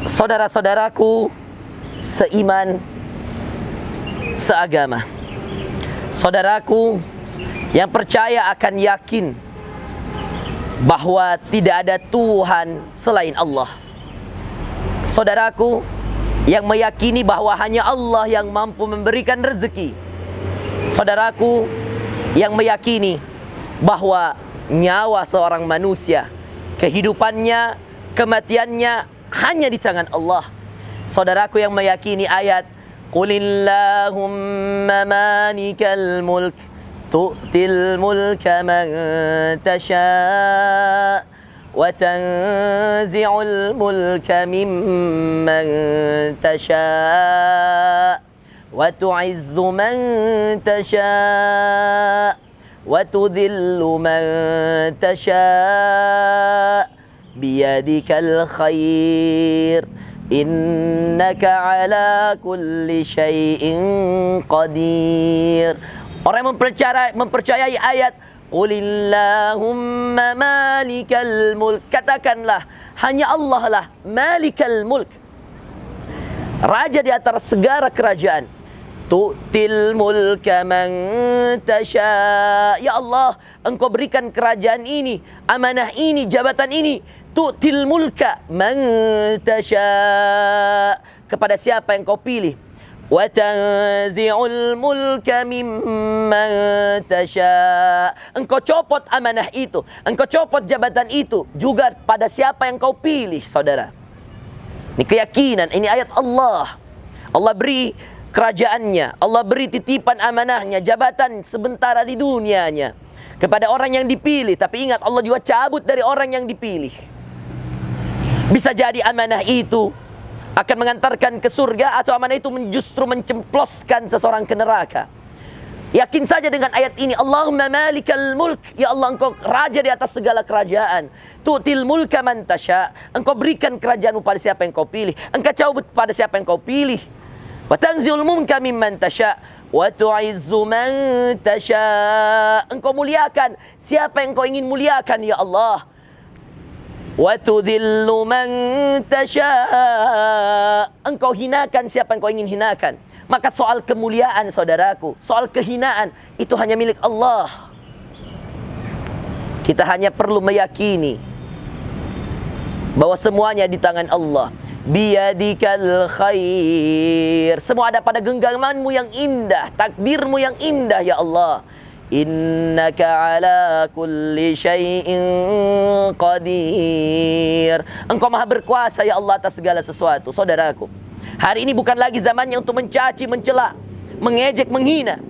Saudara-saudaraku seiman, seagama, saudaraku yang percaya akan yakin bahwa tidak ada Tuhan selain Allah, saudaraku yang meyakini bahwa hanya Allah yang mampu memberikan rezeki, saudaraku yang meyakini bahwa nyawa seorang manusia, kehidupannya, kematiannya hanya di tangan Allah, saudaraku yang meyakini ayat Qulillahumma malikal mulk tu'til mulka man tasha' wa tanzi'ul mulka mimman tasha' wa tu'izzu man tasha' wa tudhillu man tasha' biyadikal khair innaka ala kulli syai'in qadir. Orang yang mempercayai ayat Qulillahumma malikal mulk, katakanlah hanya Allah lah malikal mulk, raja di atas segala kerajaan. Tu'til mulka man tasha', ya Allah, Engkau berikan kerajaan ini, amanah ini, jabatan ini. Tu'til mulka man tasha', kepada siapa yang Kau pilih. Wa tanzi'ul mulka mimman tasha', Engkau copot amanah itu, Engkau copot jabatan itu juga pada siapa yang Kau pilih, saudara. Ini keyakinan, ini ayat Allah. Allah beri kerajaannya, Allah beri titipan amanahnya, jabatan sementara di dunianya kepada orang yang dipilih. Tapi ingat, Allah juga cabut dari orang yang dipilih. Bisa jadi amanah itu akan mengantarkan ke surga, atau amanah itu justru mencemploskan seseorang ke neraka. Yakin saja dengan ayat ini, Allahumma malikal mulk, ya Allah, Engkau raja di atas segala kerajaan. Tu'til mulka man tasha', Engkau berikan kerajaanmu pada siapa yang Kau pilih, Engkau cabut pada siapa yang Kau pilih. Wa tanzi'ul mulka mimman tasha' wa tu'izzu man tasha', Engkau muliakan siapa yang Kau ingin muliakan, ya Allah. Wa tudhillu man tasha', Engkau hinakan siapa yang Kau ingin hinakan. Maka soal kemuliaan, saudaraku, soal kehinaan, itu hanya milik Allah. Kita hanya perlu meyakini bahwa semuanya di tangan Allah. Biyadikal khair, semua ada pada genggamanmu yang indah, takdirmu yang indah, ya Allah. Innaka ala kulli syai'in qadir, Engkau maha berkuasa, ya Allah, atas segala sesuatu. Saudaraku, hari ini bukan lagi zamannya untuk mencaci, mencela, mengejek, menghina.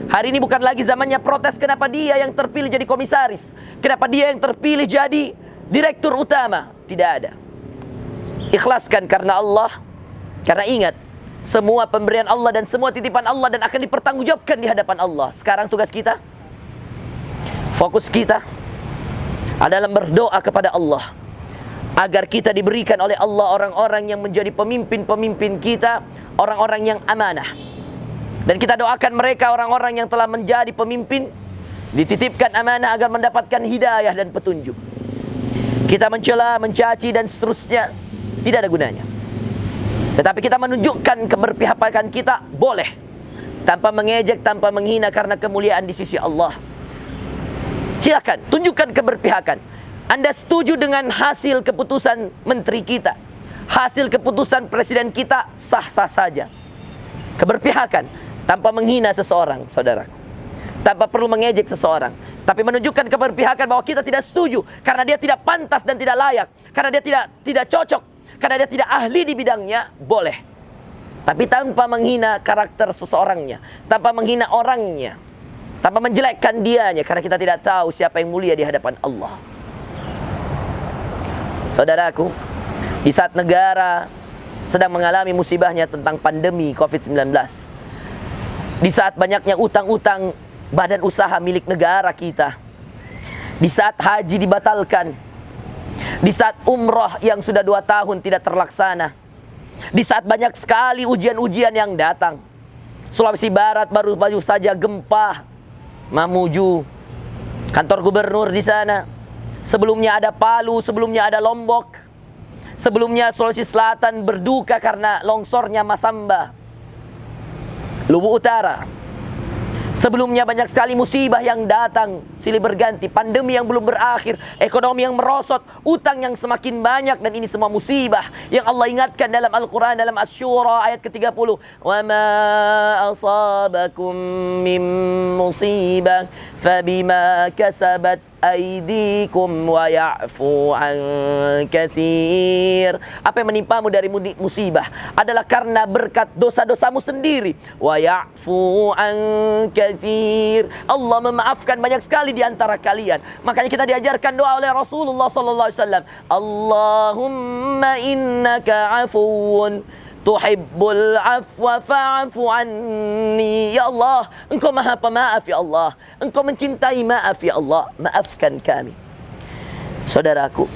Hari ini bukan lagi zamannya protes kenapa dia yang terpilih jadi komisaris, kenapa dia yang terpilih jadi direktur utama. Tidak ada. Ikhlaskan karena Allah, karena ingat, semua pemberian Allah dan semua titipan Allah dan akan dipertanggungjawabkan di hadapan Allah. Sekarang tugas kita, fokus kita adalah berdoa kepada Allah agar kita diberikan oleh Allah orang-orang yang menjadi pemimpin-pemimpin kita, orang-orang yang amanah. Dan kita doakan mereka, orang-orang yang telah menjadi pemimpin, dititipkan amanah agar mendapatkan hidayah dan petunjuk. Kita mencela, mencaci dan seterusnya tidak ada gunanya. Tetapi kita menunjukkan keberpihakan kita boleh, tanpa mengejek, tanpa menghina, karena kemuliaan di sisi Allah. Silakan tunjukkan keberpihakan. Anda setuju dengan hasil keputusan menteri kita, hasil keputusan presiden kita, sah-sah saja. Keberpihakan tanpa menghina seseorang, saudaraku, tanpa perlu mengejek seseorang, tapi menunjukkan keberpihakan bahwa kita tidak setuju karena dia tidak pantas dan tidak layak, karena dia tidak cocok, karena dia tidak ahli di bidangnya, boleh. Tapi tanpa menghina karakter seseorangnya, tanpa menghina orangnya, tanpa menjelekkan dianya, karena kita tidak tahu siapa yang mulia di hadapan Allah. Saudaraku, di saat negara sedang mengalami musibahnya tentang pandemi COVID-19, di saat banyaknya utang-utang badan usaha milik negara kita, di saat haji dibatalkan, di saat umroh yang sudah 2 tahun tidak terlaksana, di saat banyak sekali ujian-ujian yang datang. Sulawesi Barat baru saja gempa Mamuju, kantor gubernur di sana. Sebelumnya ada Palu, sebelumnya ada Lombok, Sebelumnya Sulawesi Selatan berduka karena longsornya Masamba, Luwu Utara. Sebelumnya banyak sekali musibah yang datang silih berganti, pandemi yang belum berakhir, ekonomi yang merosot, utang yang semakin banyak, dan ini semua musibah yang Allah ingatkan dalam Al-Quran dalam Asy-Syura ayat ke-30. Wa ma asabakum min musibah fabima kasabat aydikum wa ya'fu an katsir. Apa yang menimpamu dari musibah adalah karena berkat dosa-dosamu sendiri. Wa ya'fu an katsir. Allah memaafkan banyak sekali di antara kalian. Makanya kita diajarkan doa oleh Rasulullah sallallahu alaihi wasallam. Allahumma innaka afuwun tuhibbul afwa fa'fu anni. Ya Allah, Engkau Maha Pemaaf ya Allah. Engkau mencintai maaf ya Allah. Maafkan kami. Saudaraku,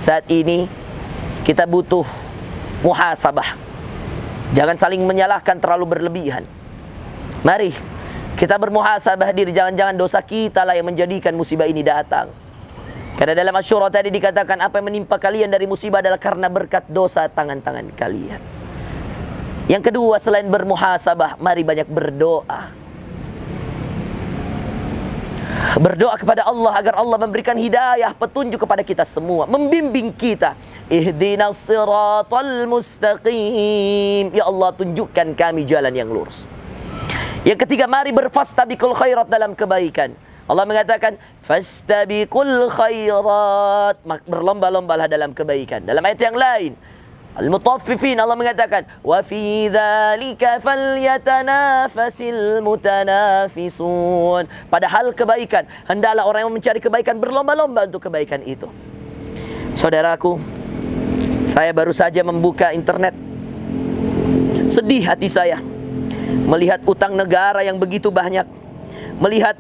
saat ini kita butuh muhasabah. Jangan saling menyalahkan terlalu berlebihan. Mari kita bermuhasabah diri, jangan-jangan dosa kita lah yang menjadikan musibah ini datang. Karena dalam Asy-Syura tadi dikatakan apa yang menimpa kalian dari musibah adalah karena berkat dosa tangan-tangan kalian. Yang kedua, selain bermuhasabah, mari banyak berdoa. Berdoa kepada Allah agar Allah memberikan hidayah, petunjuk kepada kita semua, membimbing kita. Ihdinas siratal mustaqim. Ya Allah, tunjukkan kami jalan yang lurus. Yang ketiga, mari berfastabiqul khairat dalam kebaikan. Allah mengatakan fastabiqul khairat, berlomba-lombalah dalam kebaikan. Dalam ayat yang lain, Al-Mutaffifin, Allah mengatakan wa fi dzalika falyatanafasil mutanafisun. Padahal kebaikan, hendaklah orang yang mencari kebaikan berlomba-lomba untuk kebaikan itu. Saudaraku, saya baru saja membuka internet. Sedih hati saya melihat utang negara yang begitu banyak, melihat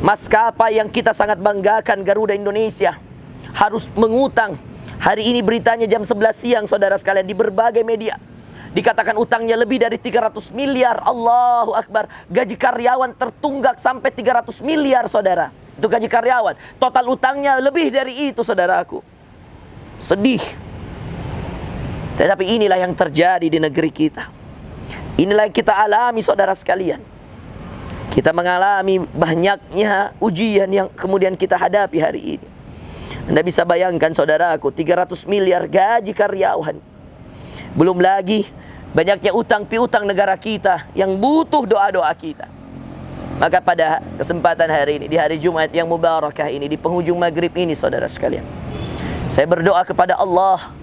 maskapai yang kita sangat banggakan, Garuda Indonesia, harus mengutang. Hari ini beritanya jam 11 siang, saudara sekalian, di berbagai media dikatakan utangnya lebih dari 300 miliar. Allahu Akbar. Gaji karyawan tertunggak sampai 300 miliar, saudara. Itu gaji karyawan. Total utangnya lebih dari itu, saudaraku. Sedih. Tetapi inilah yang terjadi di negeri kita. Inilah yang kita alami, saudara sekalian. Kita mengalami banyaknya ujian yang kemudian kita hadapi hari ini. Anda bisa bayangkan, saudaraku, 300 miliar gaji karyawan. Belum lagi banyaknya utang piutang negara kita yang butuh doa-doa kita. Maka pada kesempatan hari ini, di hari Jumat yang mubarakah ini, di penghujung maghrib ini, saudara sekalian, saya berdoa kepada Allah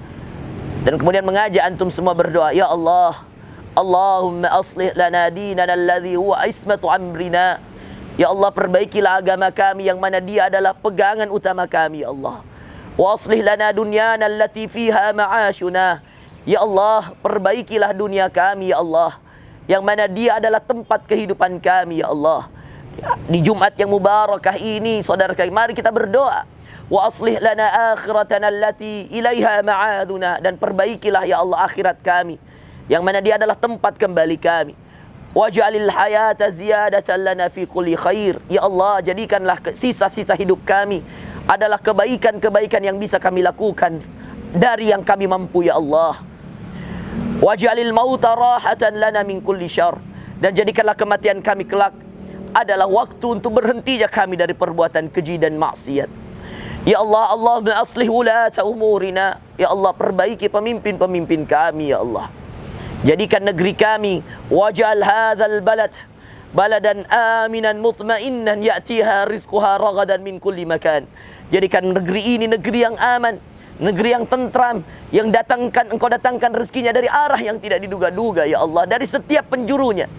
dan kemudian mengajak antum semua berdoa. Ya Allah, Allahumma aslih lana dinana alladhi huwa ismatu amrina. Ya Allah, perbaikilah agama kami yang mana dia adalah pegangan utama kami, ya Allah. Wa aslih lana dunyana allati fiha ma'ashuna. Ya Allah, perbaikilah dunia kami, ya Allah, yang mana dia adalah tempat kehidupan kami, ya Allah. Di Jumat yang mubarakah ini, saudara kami, mari kita berdoa. Wa aslih lana akhiratana allati ilaiha ma'aduna. Dan perbaikilah, ya Allah, akhirat kami, yang mana dia adalah tempat kembali kami. Waj'alil hayata ziyadatan lana fi kulli khair. Ya Allah, jadikanlah sisa-sisa hidup kami adalah kebaikan-kebaikan yang bisa kami lakukan dari yang kami mampu, ya Allah. Waj'alil mauta rahatan lana min kulli syarr. Dan jadikanlah kematian kami kelak adalah waktu untuk berhentinya kami dari perbuatan keji dan maksiat. Ya Allah, Allahumma aslih wulata umurina. Ya Allah, perbaiki pemimpin-pemimpin kami, ya Allah. Jadikan negeri kami, waj'al hadzal balad baladan aminan mutmainnan ya'tiha rizquha ragadan min kulli makan. Jadikan negeri ini negeri yang aman, negeri yang tentram, yang engkau datangkan rezekinya dari arah yang tidak diduga-duga, ya Allah, dari setiap penjurunya.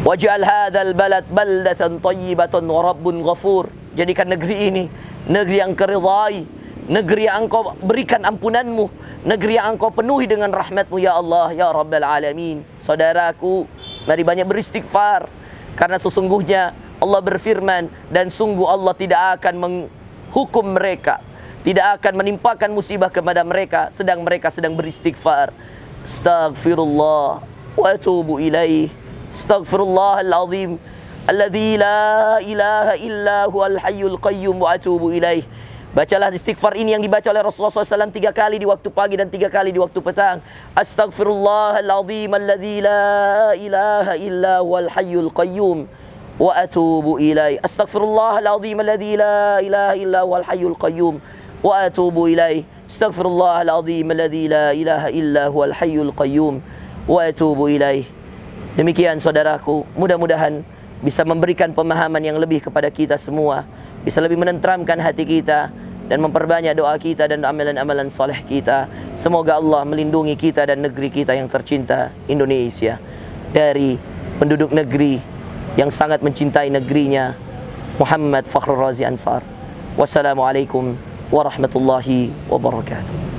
Waj'al hadzal balad baldatan thayyibatan wa rabbun ghafur. Jadikan negeri ini negeri yang keridai, negeri yang engkau berikan ampunanmu, negeri yang engkau penuhi dengan rahmatmu, ya Allah, ya Rabbal Alamin. Saudaraku, mari banyak beristighfar, karena sesungguhnya Allah berfirman, dan sungguh Allah tidak akan menghukum mereka, tidak akan menimpakan musibah kepada mereka sedang mereka sedang beristighfar. Astaghfirullah wa atubu ilaih. Astaghfirullahal azim alladzi la ilaha illa huwal hayyul qayyum wa atubu ilaih. Bacalah istighfar ini yang dibaca oleh Rasulullah SAW 3 kali di waktu pagi dan 3 kali di waktu petang. Astaghfirullahaladzim alladzi la ilaha illa huwal hayyul qayyum wa atubu ilaih. Astaghfirullahaladzim alladzi la ilaha illa huwal hayyul qayyum wa atubu ilaih. Astaghfirullahaladzim alladzi la ilaha illa huwal hayyul qayyum wa atubu ilaih. Demikian saudaraku, mudah-mudahan bisa memberikan pemahaman yang lebih kepada kita semua, bisa lebih menenteramkan hati kita dan memperbanyak doa kita dan amalan-amalan saleh kita. Semoga Allah melindungi kita dan negeri kita yang tercinta Indonesia dari penduduk negeri yang sangat mencintai negerinya. Muhammad Fakhrul Razi Ansar. Wassalamualaikum warahmatullahi wabarakatuh.